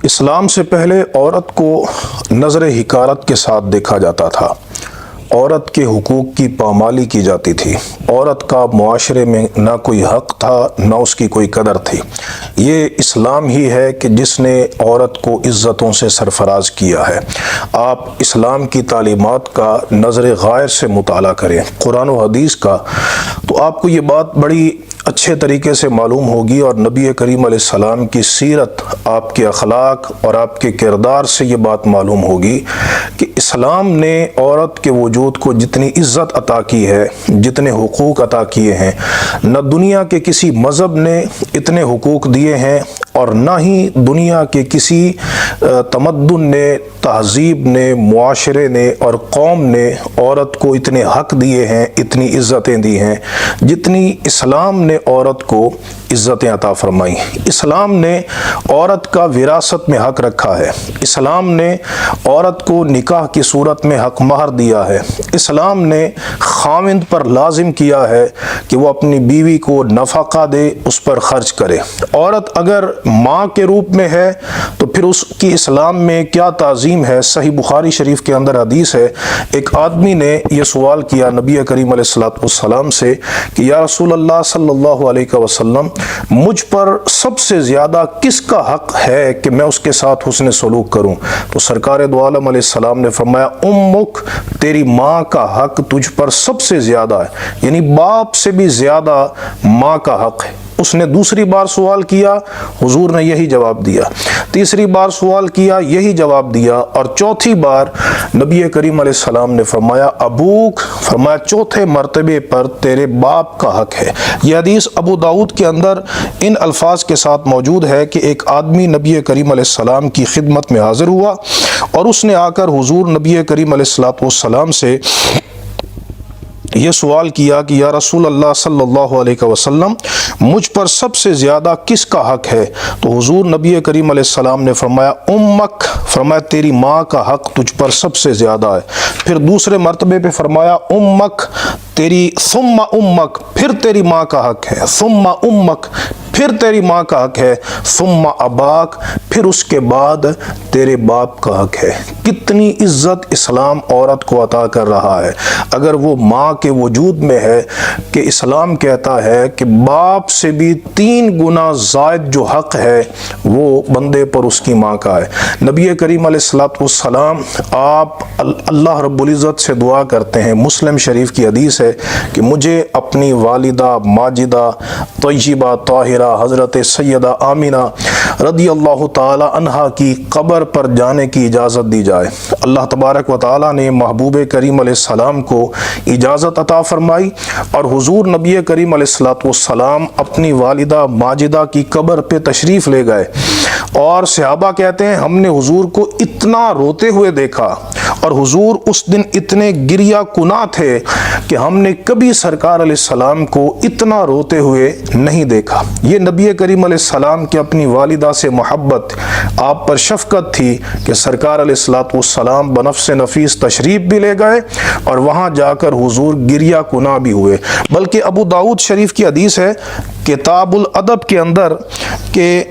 اسلام سے پہلے عورت کو نظر حقارت کے ساتھ دیکھا جاتا تھا۔ عورت کے حقوق کی پامالی کی جاتی تھی۔ عورت کا معاشرے میں نہ کوئی حق تھا نہ اس کی کوئی قدر تھی۔ یہ اسلام ہی ہے کہ جس نے عورت کو عزتوں سے سرفراز کیا ہے۔ آپ اسلام کی تعلیمات کا نظر غائر سے مطالعہ کریں، قرآن و حدیث کا، تو آپ کو یہ بات بڑی اچھے طریقے سے معلوم ہوگی، اور نبی کریم علیہ السلام کی سیرت، آپ کے اخلاق اور آپ کے کردار سے یہ بات معلوم ہوگی کہ اسلام نے عورت کے وجود کو جتنی عزت عطا کی ہے، جتنے حقوق عطا کیے ہیں، نہ دنیا کے کسی مذہب نے اتنے حقوق دیے ہیں، اور نہ ہی دنیا کے کسی تمدن نے، تہذیب نے، معاشرے نے اور قوم نے عورت کو اتنے حق دیے ہیں، اتنی عزتیں دی ہیں جتنی اسلام نے عورت کو عزتیں عطا فرمائی۔ اسلام نے عورت کا وراثت میں حق رکھا ہے۔ اسلام نے عورت کو نکاح کی صورت میں حق مہر دیا ہے۔ اسلام نے خاوند پر لازم کیا ہے کہ وہ اپنی بیوی کو نفقہ دے، اس پر خرچ کرے۔ عورت اگر ماں کے روپ میں ہے تو پھر اس کی اسلام میں کیا تعظیم ہے۔ صحیح بخاری شریف کے اندر حدیث ہے، ایک آدمی نے یہ سوال کیا نبی کریم علیہ السلام سے کہ یا رسول اللہ صلی اللہ علیہ وسلم، مجھ پر سب سے زیادہ کس کا حق ہے کہ میں اس کے ساتھ حسن سلوک کروں؟ تو سرکار دو عالم علیہ السلام نے فرمایا، امک، تیری ماں کا حق تجھ پر سب سے زیادہ ہے، یعنی باپ سے بھی زیادہ ماں کا حق ہے۔ اس نے دوسری بار سوال کیا، حضور نے یہی جواب دیا۔ تیسری بار سوال کیا، یہی جواب دیا، اور چوتھی بار نبی کریم علیہ السلام نے فرمایا ابوک، فرمایا چوتھے مرتبے پر تیرے باپ کا حق ہے۔ یہ حدیث ابو داؤد کے اندر ان الفاظ کے ساتھ موجود ہے کہ ایک آدمی نبی کریم علیہ السلام کی خدمت میں حاضر ہوا، اور اس نے آ کر حضور نبی کریم علیہ السلام سے یہ سوال کیا کہ یا رسول اللہ صلی اللہ علیہ وسلم، مجھ پر سب سے زیادہ کس کا حق ہے؟ تو حضور نبی کریم علیہ السلام نے فرمایا امک، فرمایا تیری ماں کا حق تجھ پر سب سے زیادہ ہے۔ پھر دوسرے مرتبے پہ فرمایا امک، تیری ثم امک، پھر تیری ماں کا حق ہے، ثم امک، پھر تیری ماں کا حق ہے، ثم اباک، پھر اس کے بعد تیرے باپ کا حق ہے۔ کتنی عزت اسلام عورت کو عطا کر رہا ہے۔ اگر وہ ماں کے وجود میں ہے کہ اسلام کہتا ہے کہ باپ سے بھی 3 گنا زائد جو حق ہے وہ بندے پر اس کی ماں کا ہے۔ نبی کریم علیہ السلام آپ اللہ رب العزت سے دعا کرتے ہیں، مسلم شریف کی حدیث ہے کہ مجھے اپنی والدہ ماجدہ طیبہ طاہرہ حضرت سیدہ آمینہ رضی اللہ تعالی عنہا کی قبر پر جانے کی اجازت دی جائے۔ اللہ تبارک و تعالی نے محبوب کریم علیہ السلام کو اجازت عطا فرمائی، اور حضور نبی کریم علیہ السلام اپنی والدہ ماجدہ کی قبر پہ تشریف لے گئے، اور صحابہ کہتے ہیں ہم نے حضور کو اتنا روتے ہوئے دیکھا، اور حضور اس دن اتنے گریہ کناں تھے کہ ہم نے کبھی سرکار علیہ السلام کو اتنا روتے ہوئے نہیں دیکھا۔ یہ نبی کریم علیہ السلام کی اپنی والدہ سے محبت، آپ پر شفقت تھی کہ سرکار علیہ السلام بنفس نفیس تشریف بھی لے گئے، اور وہاں جا کر حضور گریہ کناں بھی ہوئے۔ بلکہ ابو داؤد شریف کی حدیث ہے کتاب الادب کے اندر کہ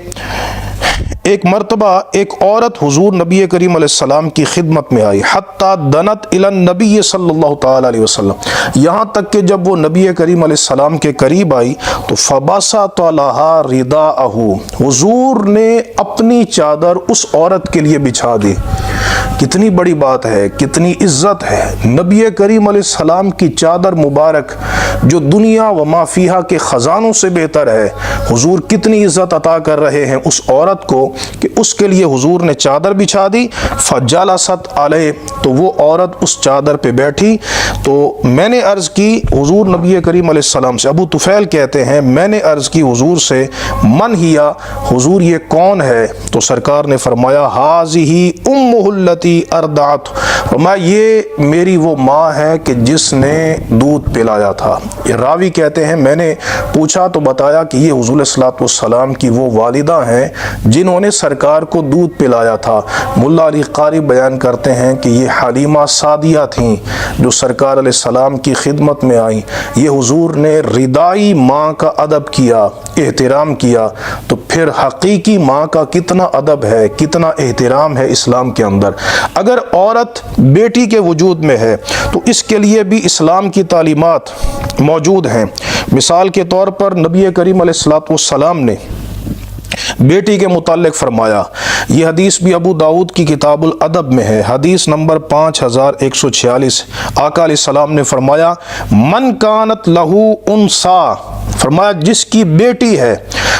ایک مرتبہ ایک عورت حضور نبی کریم علیہ السلام کی خدمت میں آئی، حتی دنت الی النبی صلی اللہ تعالی علیہ وسلم، یہاں تک کہ جب وہ نبی کریم علیہ السلام کے قریب آئی تو فبسط لها رداءہ، حضور نے اپنی چادر اس عورت کے لیے بچھا دی۔ کتنی بڑی بات ہے، کتنی عزت ہے۔ نبی کریم علیہ السلام کی چادر مبارک جو دنیا و ما فیہا کے خزانوں سے بہتر ہے، حضور کتنی عزت عطا کر رہے ہیں اس عورت کو کہ اس کے لیے حضور نے چادر بچھا دی۔ فجلست علیہ، تو وہ عورت اس چادر پہ بیٹھی۔ تو میں نے عرض کی حضور نبی کریم علیہ السلام سے، ابو طفیل کہتے ہیں میں نے عرض کی حضور سے من ہیا، حضور یہ کون ہے؟ تو سرکار نے فرمایا ہاذہ امہ التی ارضعت، فرمایا یہ میری وہ ماں ہے کہ جس نے دودھ پلایا تھا۔ یہ راوی کہتے ہیں میں نے پوچھا تو بتایا کہ یہ حضور صلی اللہ علیہ وسلم کی وہ والدہ ہیں جنہوں نے سرکار کو دودھ پلایا تھا۔ ملا علی قاری بیان کرتے ہیں کہ یہ حلیمہ سعدیہ تھیں جو سرکار علیہ السلام کی خدمت میں آئیں۔ یہ حضور نے ردائی ماں کا ادب کیا، احترام کیا، تو پھر حقیقی ماں کا کتنا ادب ہے، کتنا احترام ہے اسلام کے اندر۔ اگر عورت بیٹی کے وجود میں ہے تو اس کے لیے بھی اسلام کی تعلیمات موجود ہیں۔ مثال کے طور پر نبی کریم علیہ السلام نے بیٹی کے متعلق فرمایا، یہ حدیث بھی ابو داؤد کی کتاب الادب میں ہے، حدیث نمبر 5146۔ آقا علیہ السلام نے فرمایا من کانت لہو انسا، فرمایا جس کی بیٹی ہے،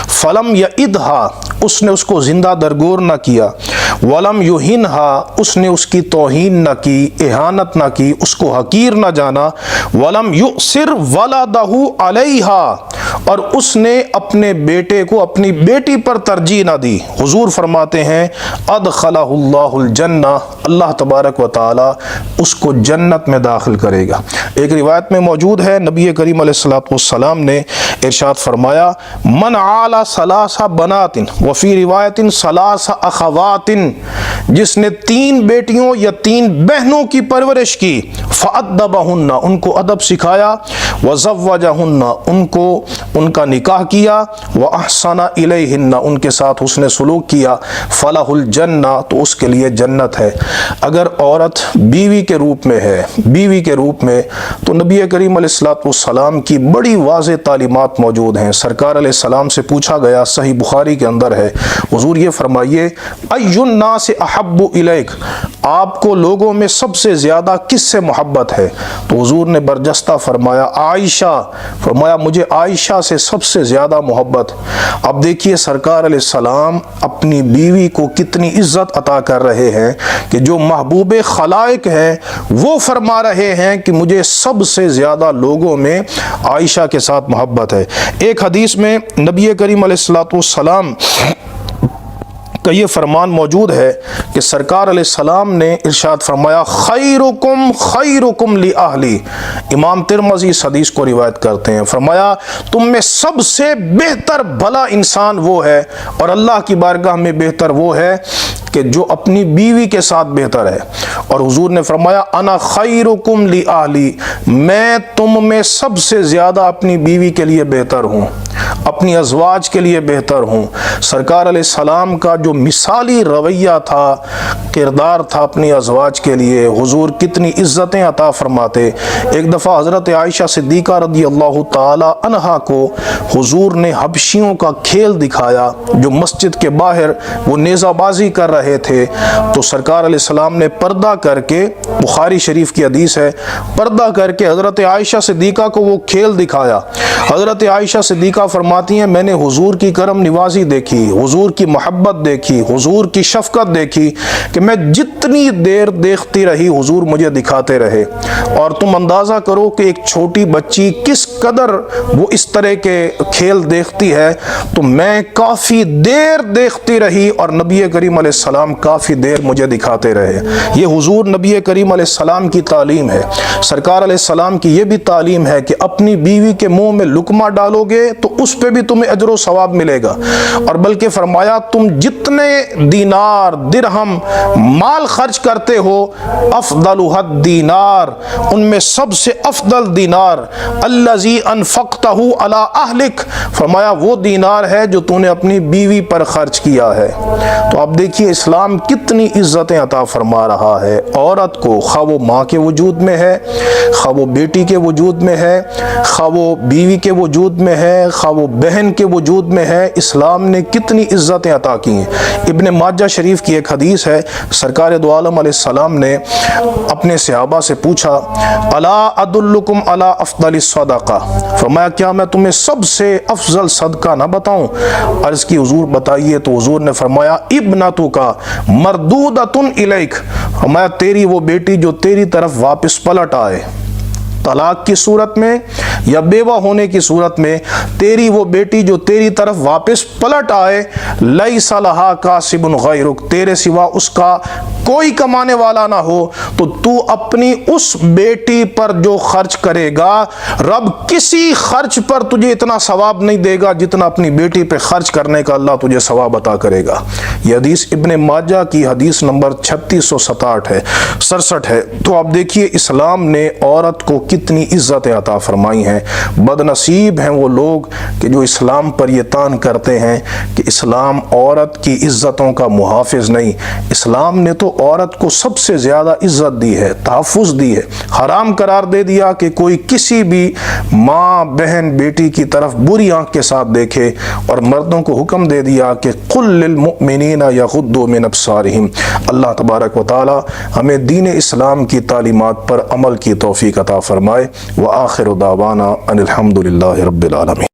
فلم یعدھا، اس نے اس کو زندہ درگور نہ کیا، ولم یہنہا، اس نے اس کی توہین نہ کی، اہانت نہ کی، اس کو حقیر نہ جانا، ولم یؤثر ولدہ علیہا، اور اس نے اپنے بیٹے کو اپنی بیٹی پر ترجیح نہ دی، حضور فرماتے ہیں ادخلہ اللہ الجنہ، اللہ تبارک و تعالی اس کو جنت میں داخل کرے گا۔ ایک روایت میں موجود ہے نبی کریم علیہ السلام نے ارشاد فرمایا من عال ثلاث بنات وفی روایت ثلاث اخوات، جس نے 3 بیٹیوں یا 3 بہنوں کی پرورش کی، فأدبہن، ان کو ادب سکھایا، وزوجہن، ان کو ان کا نکاح کیا، واحسن الیہن، ان کے ساتھ حسن سلوک کیا، فلہ الجنہ، تو اس کے لیے جنت ہے۔ اگر عورت بیوی کے روپ میں ہے، بیوی کے روپ میں، تو نبی کریم علیہ السلام کی بڑی واضح تعلیمات موجود ہیں۔ سرکار علیہ السلام سے پوچھا گیا، صحیح بخاری کے اندر ہے، حضور یہ فرمائیے ای الناس احب الیک، آپ کو لوگوں میں سب سے زیادہ کس سے محبت ہے؟ تو حضور نے برجستہ فرمایا عائشہ، فرمایا مجھے عائشہ سے سب سے زیادہ محبت۔ اب دیکھیے سرکار علیہ السلام اپنی بیوی کو کتنی عزت عطا کر رہے ہیں کہ جو محبوب خلائق ہیں وہ فرما رہے ہیں کہ مجھے سب سے زیادہ لوگوں میں عائشہ کے ساتھ محبت ہے۔ ایک حدیث میں نبی کریم علیہ السلام کا یہ فرمان موجود ہے کہ سرکار علیہ السلام نے ارشاد فرمایا خیرکم خیرکم لأہلی، امام ترمذی اس حدیث کو روایت کرتے ہیں، فرمایا تم میں سب سے بہتر بھلا انسان وہ ہے، اور اللہ کی بارگاہ میں بہتر وہ ہے کہ جو اپنی بیوی کے ساتھ بہتر ہے۔ اور حضور نے فرمایا انا خیرکم لأہلی، میں تم میں سب سے زیادہ اپنی بیوی کے لیے بہتر ہوں، اپنی ازواج کے لیے بہتر ہوں۔ سرکار علیہ السلام کا جو مثالی رویہ تھا، کردار تھا اپنی ازواج کے لیے، حضور کتنی عزتیں عطا فرماتے۔ ایک دفعہ حضرت عائشہ صدیقہ رضی اللہ تعالی عنہا کو حضور نے حبشیوں کا کھیل دکھایا، جو مسجد کے باہر وہ نیزہ بازی کر رہے تھے، تو سرکار علیہ السلام نے پردہ کر کے، بخاری شریف کی حدیث ہے، پردہ کر کے حضرت عائشہ صدیقہ کو وہ کھیل دکھایا۔ حضرت عائشہ صدیقہ فرماتی ہیں میں نے حضور کی کرم نوازی دیکھی، حضور کی محبت دیکھی، حضور کی شفقت دیکھی کہ میں جتنی دیر دیکھتی رہی حضور مجھے دکھاتے رہے۔ اور تم اندازہ کرو کہ ایک چھوٹی بچی کس قدر وہ اس طرح کے کھیل دیکھتی ہے، تو میں کافی دیر دیکھتی رہی اور نبی کریم علیہ السلام کافی دیر مجھے دکھاتے رہے۔ یہ حضور نبی کریم علیہ السلام کی تعلیم ہے۔ سرکار علیہ السلام کی یہ بھی تعلیم ہے کہ اپنی بیوی کے منہ میں لقمہ ڈالو گے تو اس پہ بھی تمہیں اجر و ثواب ملے گا، اور بلکہ فرمایا تم جتنے دینار درہم مال خرچ کرتے ہو، افضل الدینار، ان میں سب سے افضل دینار الذی انفقتہ علی اہلک، فرمایا وہ دینار ہے جو تو نے اپنی بیوی پر خرچ کیا ہے۔ تو آپ دیکھیے اسلام کتنی عزتیں عطا فرما رہا ہے عورت کو، خواہ وہ ماں کے وجود میں ہے، خواہ وہ بیٹی کے وجود میں ہے، خواہ وہ بیوی کے وجود میں ہے، خواہ وہ بہن کے وجود میں ہے، اسلام نے کتنی عزتیں عطا کی ہیں۔ ابن ماجہ شریف کی ایک حدیث ہے، سرکار دو عالم علیہ السلام نے اپنے صحابہ سے پوچھا الا ادلکم علی افضل الصدقہ، فرمایا کیا میں تمہیں سب سے افضل صدقہ نہ بتاؤں؟ عرض کی حضور بتائیے، تو حضور نے فرمایا ابنتک مردودۃ الیک، فرمایا تیری وہ بیٹی جو تیری طرف واپس پلٹ آئے، طلاق کی صورت میں یا بیوہ ہونے کی صورت میں، تیری وہ بیٹی جو تیری طرف واپس پلٹ آئے، لیس لہا کاسب غیرک، تیرے سوا اس کا کوئی کمانے والا نہ ہو تو تو اپنی اس بیٹی پر جو خرچ کرے گا رب کسی خرچ پر تجھے اتنا ثواب نہیں دے گا جتنا اپنی بیٹی پہ خرچ کرنے کا اللہ تجھے ثواب عطا کرے گا۔ یہ حدیث ابن ماجہ کی حدیث نمبر 3667 ہے۔ تو آپ دیکھیے اسلام نے عورت کو کتنی عزت عطا فرمائی ہیں۔ بد نصیب ہیں وہ لوگ کہ جو اسلام پر یہ طعن کرتے ہیں کہ اسلام عورت کی عزتوں کا محافظ نہیں۔ اسلام نے تو عورت کو سب سے زیادہ عزت دی ہے، تحفظ دی ہے، حرام قرار دے دیا کہ کوئی کسی بھی ماں بہن بیٹی کی طرف بری آنکھ کے ساتھ دیکھے، اور مردوں کو حکم دے دیا کہ قل للمؤمنین یغضوا من ابصارہم۔ اللہ تبارک و تعالی ہمیں دین اسلام کی تعلیمات پر عمل کی توفیق عطا فرمائے۔ وآخر دعوانا ان الحمد للہ رب العالمین۔